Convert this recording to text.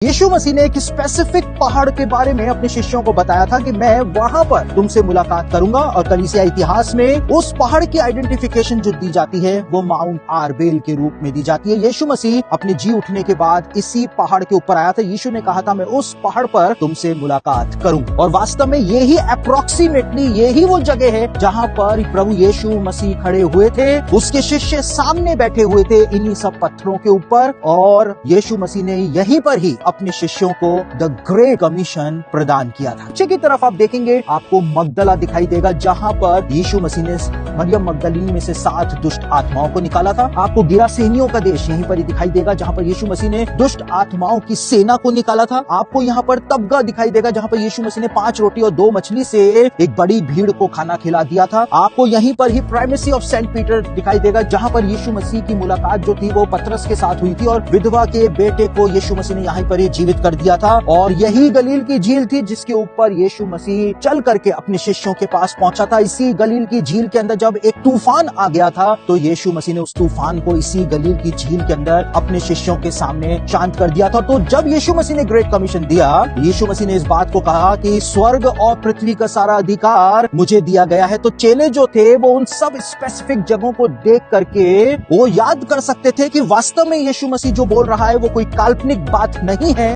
यीशु मसीह ने एक स्पेसिफिक पहाड़ के बारे में अपने शिष्यों को बताया था कि मैं वहां पर तुमसे मुलाकात करूंगा और कलीसिया इतिहास में उस पहाड़ की आइडेंटिफिकेशन जो दी जाती है वो माउंट आरबेल के रूप में दी जाती है। यीशु मसीह अपने जी उठने के बाद इसी पहाड़ के ऊपर आया था। यीशु ने कहा था मैं उस पहाड़ पर तुमसे मुलाकात करूं, और वास्तव में यही अप्रोक्सीमेटली यही वो जगह है जहां पर प्रभु यीशु मसीह खड़े हुए थे। उसके शिष्य सामने बैठे हुए थे इन्हीं सब पत्थरों के ऊपर, और यीशु मसीह ने यहीं पर ही अपने शिष्यों को द ग्रेट कमीशन प्रदान किया था। नीचे की तरफ आप देखेंगे आपको मगदला दिखाई देगा जहां पर यीशु मसीह ने मरियम मगदलीनी में से 7 दुष्ट आत्माओं को निकाला था। आपको गिरासेनियों का देश यहीं पर ही दिखाई देगा जहां पर यीशु मसीह ने दुष्ट आत्माओं की सेना को निकाला था। आपको यहाँ पर तबगा दिखाई देगा जहां पर यीशु मसीह ने 5 रोटी और 2 मछली से एक बड़ी भीड़ को खाना खिला दिया था। आपको यहीं पर ही प्राइमेसी ऑफ सेंट पीटर दिखाई देगा जहां पर यीशु मसीह की मुलाकात जो थी वो पतरस के साथ हुई थी, और विधवा के बेटे को यीशु मसीह ने यहाँ पर जीवित कर दिया था। और यही गलील की झील थी जिसके ऊपर यीशु मसीह चल करके अपने शिष्यों के पास पहुंचा था। इसी गलील की झील के अंदर जब एक तूफान आ गया था तो यीशु मसीह ने उस तूफान को इसी गलील की झील के अंदर अपने शिष्यों के सामने शांत कर दिया था। तो जब यीशु मसीह ने ग्रेट कमीशन दिया, यीशु मसीह ने इस बात को कहा कि स्वर्ग और पृथ्वी का सारा अधिकार मुझे दिया गया है। तो चेले जो थे वो उन सब स्पेसिफिक जगहों को देख करके वो याद कर सकते थे कि वास्तव में यीशु मसीह जो बोल रहा है वो कोई काल्पनिक बात नहीं है,